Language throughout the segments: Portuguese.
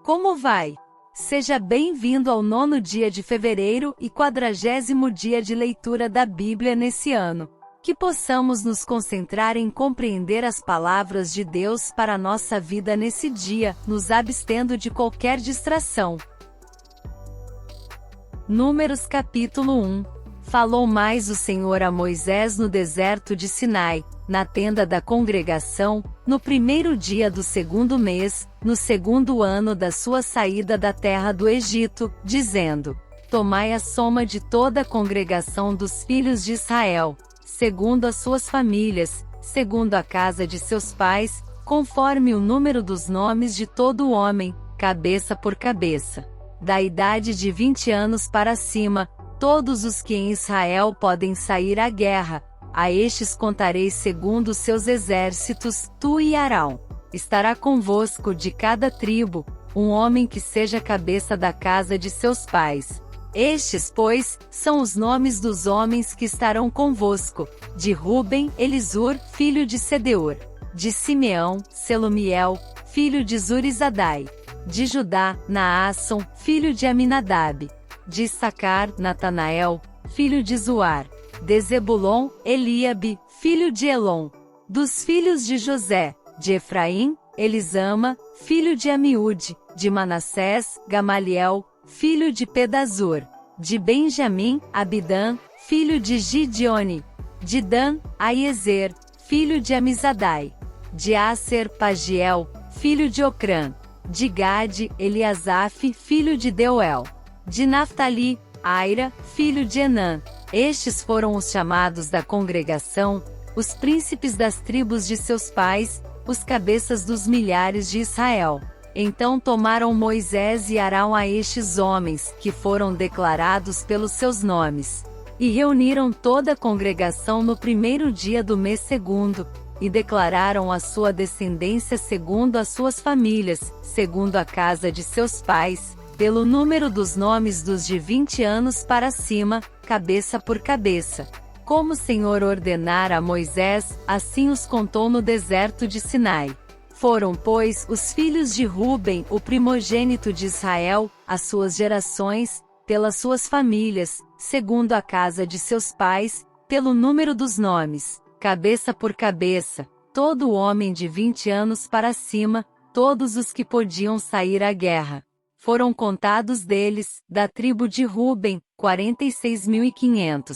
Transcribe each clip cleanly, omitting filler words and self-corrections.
Como vai? Seja bem-vindo ao 9º dia de fevereiro e 40º dia de leitura da Bíblia nesse ano. Que possamos nos concentrar em compreender as palavras de Deus para a nossa vida nesse dia, nos abstendo de qualquer distração. Números capítulo 1. Falou mais o Senhor a Moisés no deserto de Sinai, na tenda da congregação, no 1º dia do 2º mês, no 2º ano da sua saída da terra do Egito, dizendo: Tomai a soma de toda a congregação dos filhos de Israel, segundo as suas famílias, segundo a casa de seus pais, conforme o número dos nomes de todo homem, cabeça por cabeça. Da idade de 20 anos para cima, todos os que em Israel podem sair à guerra, a estes contareis segundo os seus exércitos, tu e Arão. Estará convosco de cada tribo, um homem que seja cabeça da casa de seus pais. Estes, pois, são os nomes dos homens que estarão convosco: de Ruben, Elisur, filho de Sedeur; de Simeão, Selumiel, filho de Zurizadai; de Judá, Naasson, filho de Aminadab; de Issacar, Natanael, filho de Zuar; de Zebulon, Eliabe, filho de Elon; dos filhos de José, de Efraim, Elisama, filho de Amiúde; de Manassés, Gamaliel, filho de Pedazur; de Benjamim, Abidã, filho de Gideone; de Dan, Aiezer, filho de Amizadai; de Aser, Pagiel, filho de Ocrã; de Gade, Eliasaf, filho de Deuel; de Naftali, Aira, filho de Enã. Estes foram os chamados da congregação, os príncipes das tribos de seus pais, os cabeças dos milhares de Israel. Então tomaram Moisés e Arão a estes homens, que foram declarados pelos seus nomes, e reuniram toda a congregação no 1º dia do mês 2º, e declararam a sua descendência segundo as suas famílias, segundo a casa de seus pais, pelo número dos nomes dos de 20 anos para cima, cabeça por cabeça. Como o Senhor ordenara a Moisés, assim os contou no deserto de Sinai. Foram, pois, os filhos de Ruben, o primogênito de Israel, as suas gerações, pelas suas famílias, segundo a casa de seus pais, pelo número dos nomes, cabeça por cabeça, todo homem de 20 anos para cima, todos os que podiam sair à guerra. Foram contados deles, da tribo de Ruben, 46.500.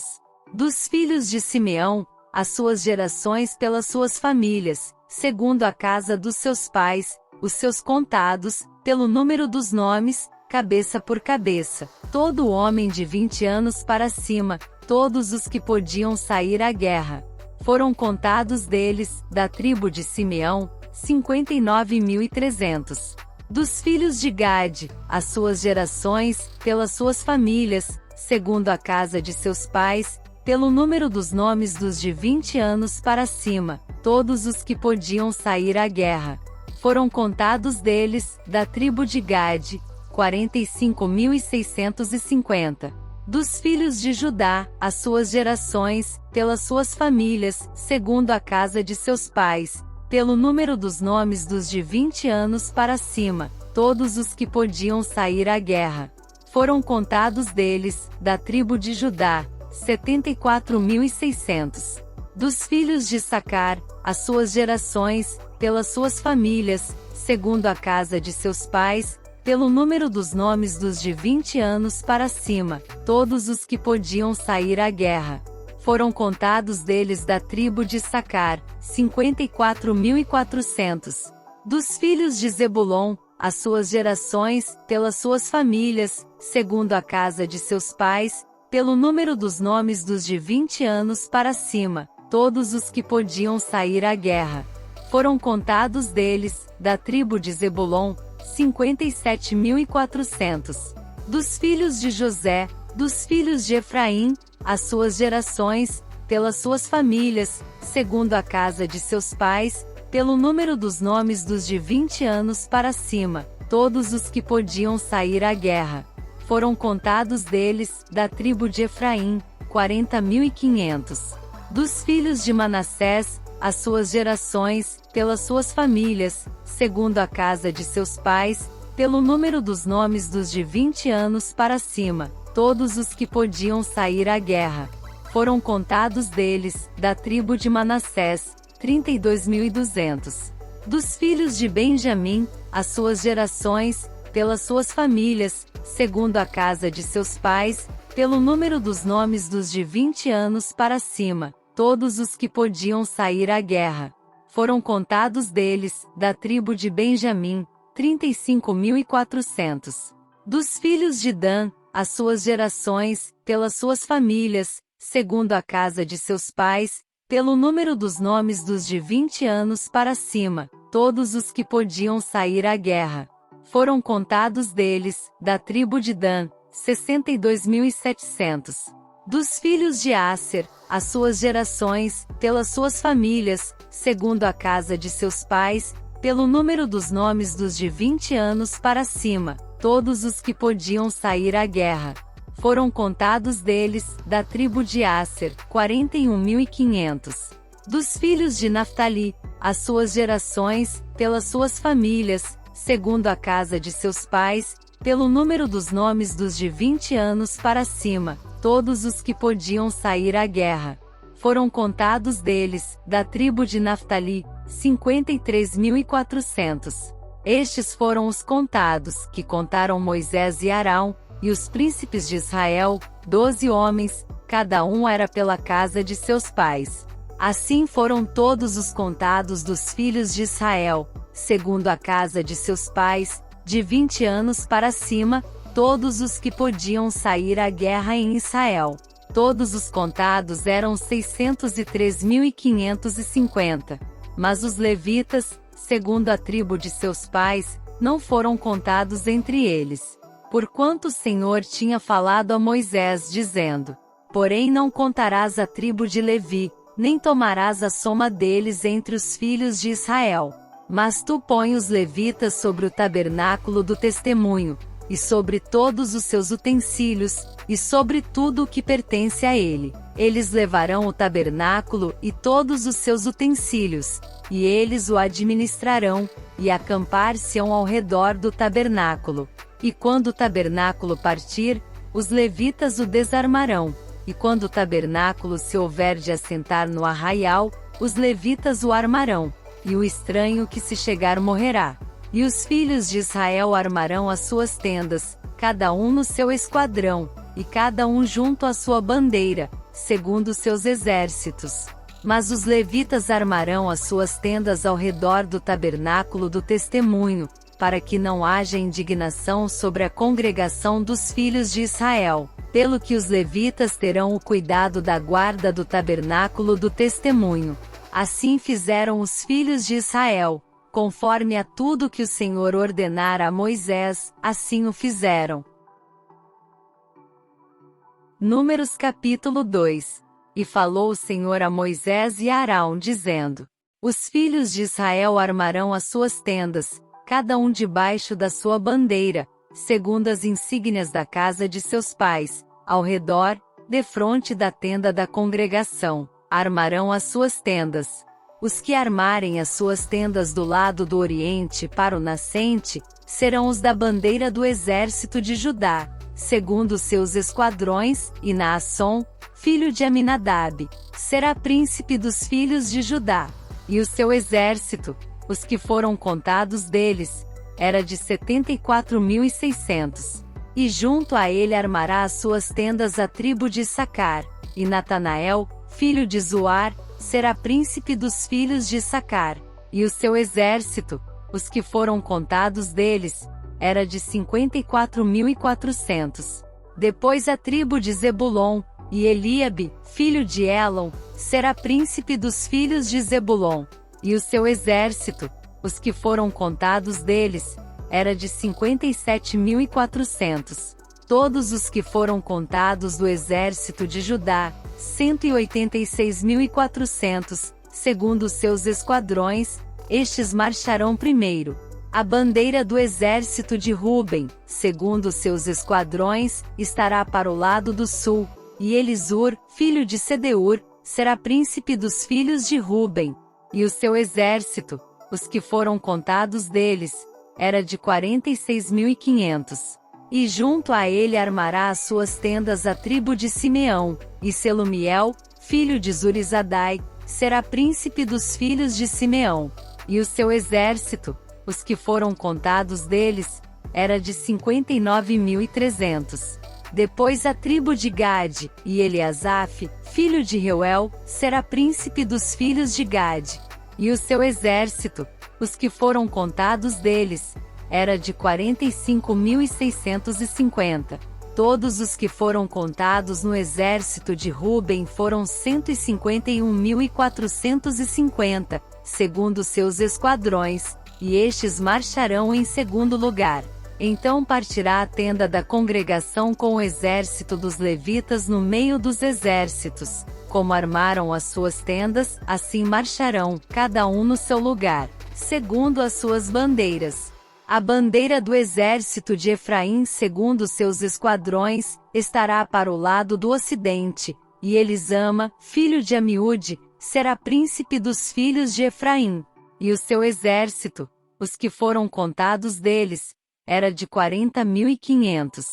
Dos filhos de Simeão, as suas gerações pelas suas famílias, segundo a casa dos seus pais, os seus contados, pelo número dos nomes, cabeça por cabeça, todo homem de 20 anos para cima, todos os que podiam sair à guerra. Foram contados deles, da tribo de Simeão, 59.300. Dos filhos de Gade, as suas gerações, pelas suas famílias, segundo a casa de seus pais, pelo número dos nomes dos de 20 anos para cima, todos os que podiam sair à guerra. Foram contados deles, da tribo de Gade, 45.650. Dos filhos de Judá, as suas gerações, pelas suas famílias, segundo a casa de seus pais, pelo número dos nomes dos de 20 anos para cima, todos os que podiam sair à guerra. Foram contados deles, da tribo de Judá, 74.600. Dos filhos de Issacar, as suas gerações, pelas suas famílias, segundo a casa de seus pais, pelo número dos nomes dos de 20 anos para cima, todos os que podiam sair à guerra. Foram contados deles da tribo de Issacar, 54.400. Dos filhos de Zebulon, as suas gerações, pelas suas famílias, segundo a casa de seus pais, pelo número dos nomes dos de 20 anos para cima, todos os que podiam sair à guerra. Foram contados deles, da tribo de Zebulon, 57.400. Dos filhos de José, dos filhos de Efraim, as suas gerações, pelas suas famílias, segundo a casa de seus pais, pelo número dos nomes dos de 20 anos para cima, todos os que podiam sair à guerra. Foram contados deles, da tribo de Efraim, 40.500. Dos filhos de Manassés, as suas gerações, pelas suas famílias, segundo a casa de seus pais, pelo número dos nomes dos de 20 anos para cima, todos os que podiam sair à guerra. Foram contados deles, da tribo de Manassés, 32.200. Dos filhos de Benjamim, as suas gerações, pelas suas famílias, segundo a casa de seus pais, pelo número dos nomes dos de 20 anos para cima, todos os que podiam sair à guerra. Foram contados deles, da tribo de Benjamim, 35.400. Dos filhos de Dan, as suas gerações, pelas suas famílias, segundo a casa de seus pais, pelo número dos nomes dos de 20 anos para cima, todos os que podiam sair à guerra. Foram contados deles, da tribo de Dan, 62.700. Dos filhos de Asser, as suas gerações, pelas suas famílias, segundo a casa de seus pais, pelo número dos nomes dos de 20 anos para cima, todos os que podiam sair à guerra. Foram contados deles, da tribo de Asser, 41.500. Dos filhos de Naftali, as suas gerações, pelas suas famílias, segundo a casa de seus pais, pelo número dos nomes dos de 20 anos para cima, todos os que podiam sair à guerra. Foram contados deles, da tribo de Naftali, 53.400. Estes foram os contados, que contaram Moisés e Arão, e os príncipes de Israel, 12 homens, cada um era pela casa de seus pais. Assim foram todos os contados dos filhos de Israel, segundo a casa de seus pais, de 20 anos para cima, todos os que podiam sair à guerra em Israel. Todos os contados eram 603.550. Mas os levitas, segundo a tribo de seus pais, não foram contados entre eles. Porquanto o Senhor tinha falado a Moisés, dizendo: porém não contarás a tribo de Levi, nem tomarás a soma deles entre os filhos de Israel. Mas tu põe os levitas sobre o tabernáculo do testemunho, e sobre todos os seus utensílios, e sobre tudo o que pertence a ele. Eles levarão o tabernáculo e todos os seus utensílios, e eles o administrarão, e acampar-se-ão ao redor do tabernáculo. E quando o tabernáculo partir, os levitas o desarmarão. E quando o tabernáculo se houver de assentar no arraial, os levitas o armarão. E o estranho que se chegar morrerá. E os filhos de Israel armarão as suas tendas, cada um no seu esquadrão, e cada um junto à sua bandeira, segundo seus exércitos. Mas os levitas armarão as suas tendas ao redor do tabernáculo do testemunho, para que não haja indignação sobre a congregação dos filhos de Israel, pelo que os levitas terão o cuidado da guarda do tabernáculo do testemunho. Assim fizeram os filhos de Israel, conforme a tudo que o Senhor ordenara a Moisés, assim o fizeram. Números capítulo 2. E falou o Senhor a Moisés e a Arão, dizendo: os filhos de Israel armarão as suas tendas, cada um debaixo da sua bandeira, segundo as insígnias da casa de seus pais, ao redor, defronte da tenda da congregação, armarão as suas tendas. Os que armarem as suas tendas do lado do oriente para o nascente, serão os da bandeira do exército de Judá, segundo seus esquadrões, e Naasson, filho de Aminadab, será príncipe dos filhos de Judá. E o seu exército, os que foram contados deles, era de 74.600. E junto a ele armará as suas tendas a tribo de Issacar, e Natanael, filho de Zuar, será príncipe dos filhos de Issacar. E o seu exército, os que foram contados deles, era de 54.400. Depois a tribo de Zebulon, e Eliabe, filho de Elon, será príncipe dos filhos de Zebulon. E o seu exército, os que foram contados deles, era de 57.400. Todos os que foram contados do exército de Judá, 186.400, segundo seus esquadrões, estes marcharão primeiro. A bandeira do exército de Ruben, segundo seus esquadrões, estará para o lado do sul, e Elisur, filho de Sedeur, será príncipe dos filhos de Ruben. E o seu exército, os que foram contados deles, era de 46.500. E junto a ele armará as suas tendas a tribo de Simeão, e Selumiel, filho de Zurizadai, será príncipe dos filhos de Simeão. E o seu exército, os que foram contados deles, era de 59.300. Depois a tribo de Gade, e Eliasaf, filho de Reuel, será príncipe dos filhos de Gade. E o seu exército, os que foram contados deles, era de 45.650. Todos os que foram contados no exército de Ruben foram 151.450, segundo seus esquadrões, e estes marcharão em segundo lugar. Então partirá a tenda da congregação com o exército dos levitas no meio dos exércitos. Como armaram as suas tendas, assim marcharão, cada um no seu lugar, segundo as suas bandeiras. A bandeira do exército de Efraim, segundo seus esquadrões, estará para o lado do ocidente, e Elisama, filho de Amiúde, será príncipe dos filhos de Efraim. E o seu exército, os que foram contados deles, era de 40.500.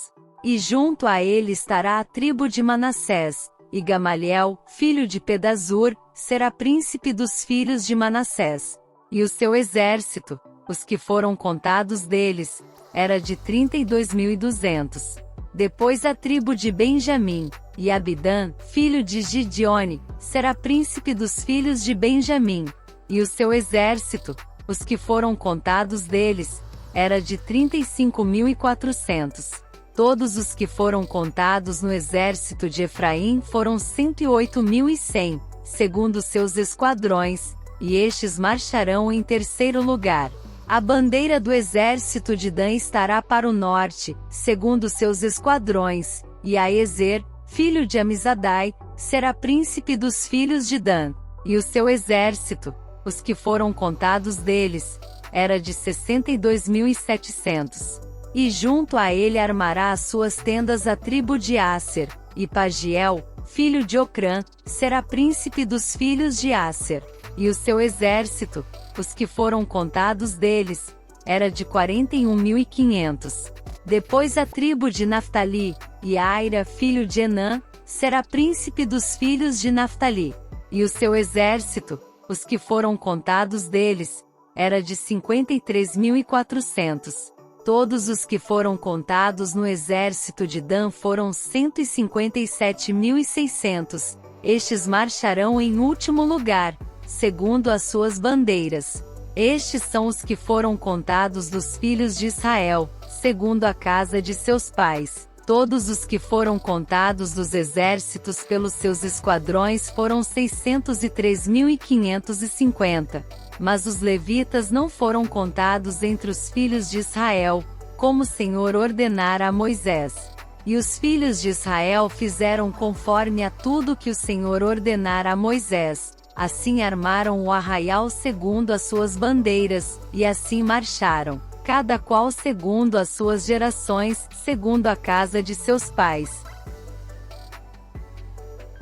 E junto a ele estará a tribo de Manassés, e Gamaliel, filho de Pedazur, será príncipe dos filhos de Manassés. E o seu exército, os que foram contados deles, era de 32.200. Depois a tribo de Benjamim, e Abidã, filho de Gideone, será príncipe dos filhos de Benjamim. E o seu exército, os que foram contados deles, era de 35.400. Todos os que foram contados no exército de Efraim foram 108.100, segundo seus esquadrões, e estes marcharão em terceiro lugar. A bandeira do exército de Dan estará para o norte, segundo seus esquadrões, e Aezer, filho de Amizadai, será príncipe dos filhos de Dan. E o seu exército, os que foram contados deles, era de 62.700. E junto a ele armará as suas tendas a tribo de Asser, e Pagiel, filho de Ocrã, será príncipe dos filhos de Asser. E o seu exército, os que foram contados deles, era de 41.500. Depois a tribo de Naftali, e Aira, filho de Enã, será príncipe dos filhos de Naftali. E o seu exército, os que foram contados deles, era de 53.400. Todos os que foram contados no exército de Dan foram 157.600. Estes marcharão em último lugar, segundo as suas bandeiras. Estes são os que foram contados dos filhos de Israel, segundo a casa de seus pais. Todos os que foram contados dos exércitos pelos seus esquadrões foram 603.550. Mas os levitas não foram contados entre os filhos de Israel, como o Senhor ordenara a Moisés. E os filhos de Israel fizeram conforme a tudo que o Senhor ordenara a Moisés. Assim armaram o arraial segundo as suas bandeiras, e assim marcharam, cada qual segundo as suas gerações, segundo a casa de seus pais.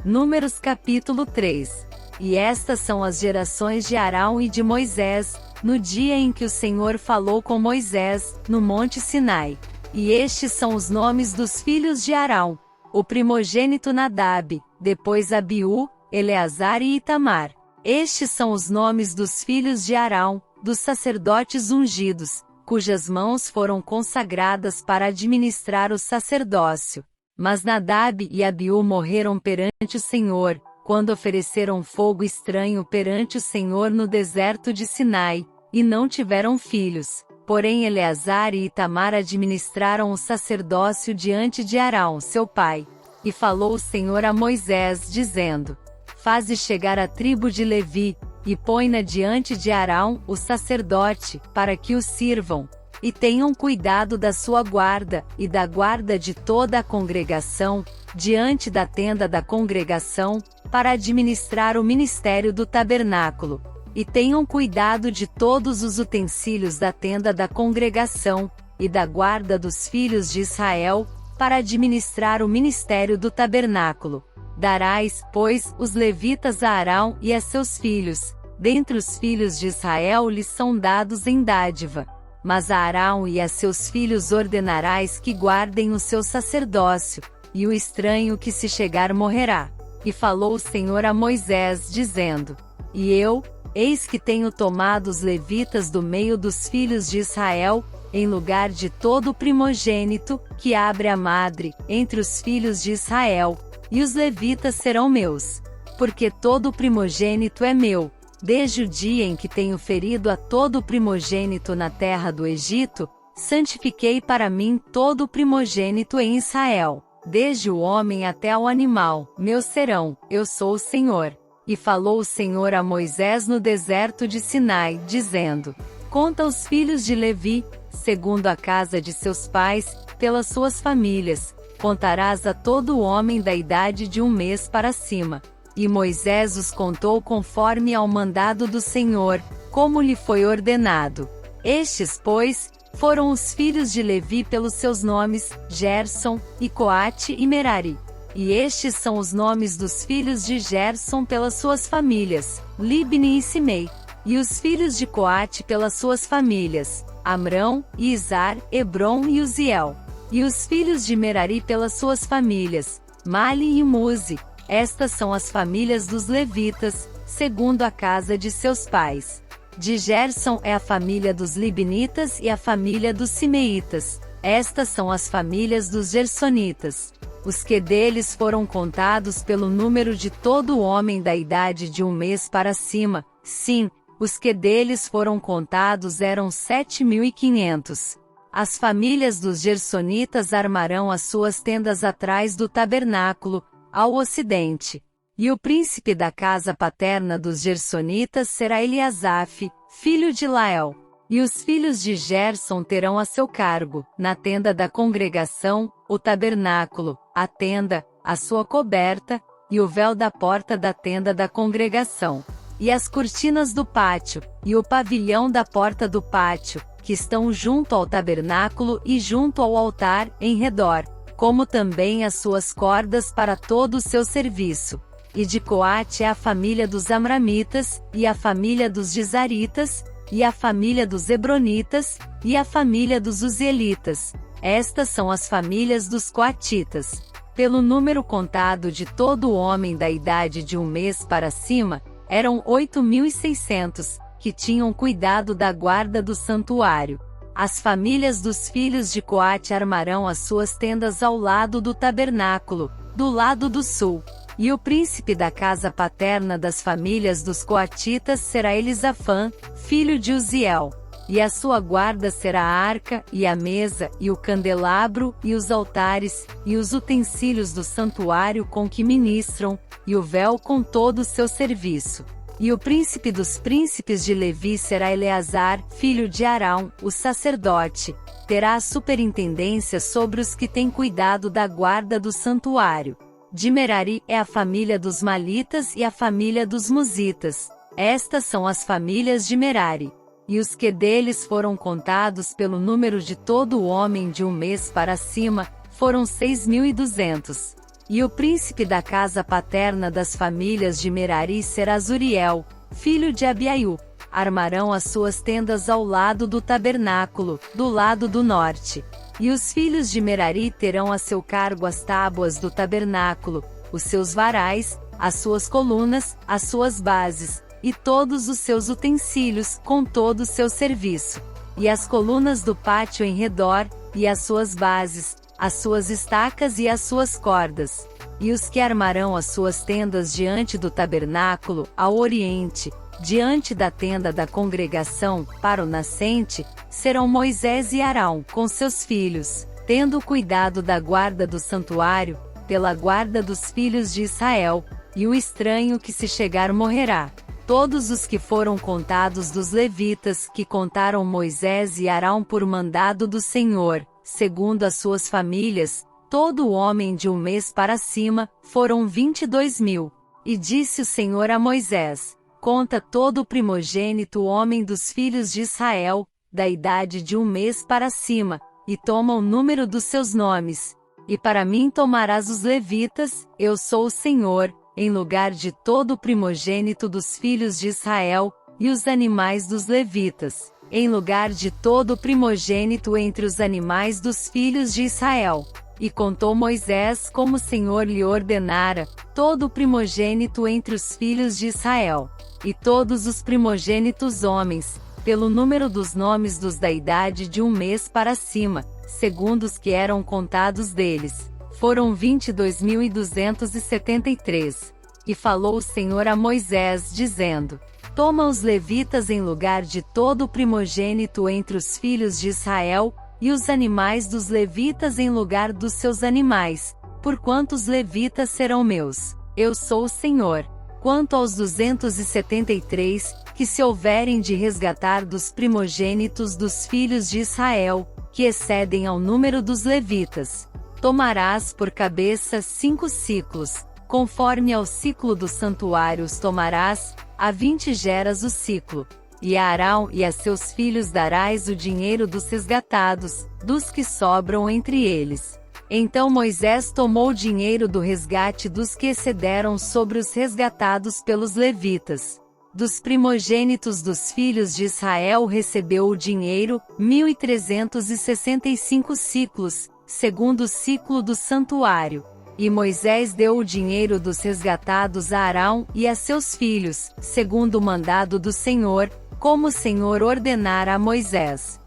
Números capítulo 3. E estas são as gerações de Arão e de Moisés, no dia em que o Senhor falou com Moisés, no monte Sinai. E estes são os nomes dos filhos de Arão: o primogênito Nadab, depois Abiú, Eleazar e Itamar. Estes são os nomes dos filhos de Arão, dos sacerdotes ungidos, cujas mãos foram consagradas para administrar o sacerdócio. Mas Nadab e Abiú morreram perante o Senhor, quando ofereceram fogo estranho perante o Senhor no deserto de Sinai, e não tiveram filhos. Porém Eleazar e Itamar administraram o sacerdócio diante de Arão, seu pai. E falou o Senhor a Moisés, dizendo: Faze chegar a tribo de Levi, e põe-na diante de Arão, o sacerdote, para que o sirvam. E tenham cuidado da sua guarda, e da guarda de toda a congregação, diante da tenda da congregação, para administrar o ministério do tabernáculo. E tenham cuidado de todos os utensílios da tenda da congregação, e da guarda dos filhos de Israel, para administrar o ministério do tabernáculo. Darás, pois, os levitas a Arão e a seus filhos. Dentre os filhos de Israel lhes são dados em dádiva. mas a Arão e a seus filhos ordenarás que guardem o seu sacerdócio, e o estranho que se chegar morrerá. E falou o Senhor a Moisés, dizendo: E eu, eis que tenho tomado os levitas do meio dos filhos de Israel, em lugar de todo primogênito, que abre a madre, entre os filhos de Israel, e os levitas serão meus. Porque todo primogênito é meu, desde o dia em que tenho ferido a todo primogênito na terra do Egito, santifiquei para mim todo primogênito em Israel, desde o homem até ao animal, meus serão, eu sou o Senhor. E falou o Senhor a Moisés no deserto de Sinai, dizendo: Conta os filhos de Levi, segundo a casa de seus pais, pelas suas famílias, contarás a todo homem da idade de 1 mês para cima. E Moisés os contou conforme ao mandado do Senhor, como lhe foi ordenado. Estes, pois, foram os filhos de Levi pelos seus nomes, Gerson, e Coate e Merari. E estes são os nomes dos filhos de Gerson pelas suas famílias, Libni e Simei. E os filhos de Coate pelas suas famílias, Amrão, Izar, Hebron e Uziel. E os filhos de Merari pelas suas famílias, Mali e Muzi. Estas são as famílias dos levitas, segundo a casa de seus pais. De Gerson é a família dos Libnitas e a família dos Simeitas. Estas são as famílias dos Gersonitas. Os que deles foram contados pelo número de todo homem da idade de 1 mês para cima, sim, os que deles foram contados eram 7.500. As famílias dos Gersonitas armarão as suas tendas atrás do tabernáculo, ao ocidente. E o príncipe da casa paterna dos Gersonitas será Eliasaf, filho de Lael. E os filhos de Gerson terão a seu cargo, na tenda da congregação, o tabernáculo, a tenda, a sua coberta, e o véu da porta da tenda da congregação, e as cortinas do pátio, e o pavilhão da porta do pátio, que estão junto ao tabernáculo e junto ao altar, em redor, como também as suas cordas para todo o seu serviço. E de Coate é a família dos Amramitas, e a família dos Gizaritas, e a família dos Hebronitas, e a família dos Uzielitas. Estas são as famílias dos Coatitas. Pelo número contado de todo homem da idade de 1 mês para cima, eram 8.600, que tinham cuidado da guarda do santuário. As famílias dos filhos de Coate armarão as suas tendas ao lado do tabernáculo, do lado do sul. E o príncipe da casa paterna das famílias dos Coatitas será Elisafã, filho de Uziel. E a sua guarda será a arca, e a mesa, e o candelabro, e os altares, e os utensílios do santuário com que ministram, e o véu com todo o seu serviço. E o príncipe dos príncipes de Levi será Eleazar, filho de Arão, o sacerdote. Terá a superintendência sobre os que têm cuidado da guarda do santuário. De Merari é a família dos Malitas e a família dos Musitas. Estas são as famílias de Merari. E os que deles foram contados pelo número de todo homem de 1 mês para cima, foram 6.200. E o príncipe da casa paterna das famílias de Merari será Zuriel, filho de Abiaiú. Armarão as suas tendas ao lado do tabernáculo, do lado do norte. E os filhos de Merari terão a seu cargo as tábuas do tabernáculo, os seus varais, as suas colunas, as suas bases, e todos os seus utensílios, com todo o seu serviço. E as colunas do pátio em redor, e as suas bases, as suas estacas e as suas cordas. E os que armarão as suas tendas diante do tabernáculo, ao oriente, diante da tenda da congregação, para o nascente, serão Moisés e Arão, com seus filhos, tendo cuidado da guarda do santuário, pela guarda dos filhos de Israel, e o estranho que se chegar morrerá. Todos os que foram contados dos levitas, que contaram Moisés e Arão por mandado do Senhor, segundo as suas famílias, todo homem de 1 mês para cima, foram 22.000. E disse o Senhor a Moisés: Conta todo o primogênito homem dos filhos de Israel, da idade de 1 mês para cima, e toma o número dos seus nomes. E para mim tomarás os levitas, eu sou o Senhor, em lugar de todo o primogênito dos filhos de Israel, e os animais dos levitas. em lugar de todo o primogênito entre os animais dos filhos de Israel. E contou Moisés como o Senhor lhe ordenara, todo o primogênito entre os filhos de Israel, e todos os primogênitos homens, pelo número dos nomes dos da idade de 1 mês para cima, segundo os que eram contados deles, foram 22.273. E falou o Senhor a Moisés, dizendo: Toma os levitas em lugar de todo o primogênito entre os filhos de Israel, e os animais dos levitas em lugar dos seus animais, porquanto os levitas serão meus. Eu sou o Senhor. Quanto aos 273, que se houverem de resgatar dos primogênitos dos filhos de Israel, que excedem ao número dos levitas, tomarás por cabeça 5 siclos, conforme ao ciclo dos santuários tomarás, a 20 geras o ciclo. E a Arão e a seus filhos darás o dinheiro dos resgatados, dos que sobram entre eles. Então Moisés tomou o dinheiro do resgate dos que excederam sobre os resgatados pelos levitas. Dos primogênitos dos filhos de Israel recebeu o dinheiro, 1.365 ciclos, segundo o ciclo do santuário. E Moisés deu o dinheiro dos resgatados a Arão e a seus filhos, segundo o mandado do Senhor, como o Senhor ordenara a Moisés.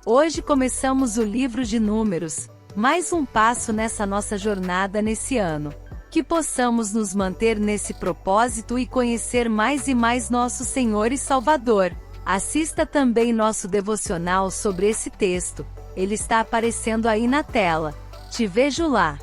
Hoje começamos o livro de Números, mais um passo nessa nossa jornada nesse ano. Que possamos nos manter nesse propósito e conhecer mais e mais nosso Senhor e Salvador. Assista também nosso devocional sobre esse texto, ele está aparecendo aí na tela. Te vejo lá.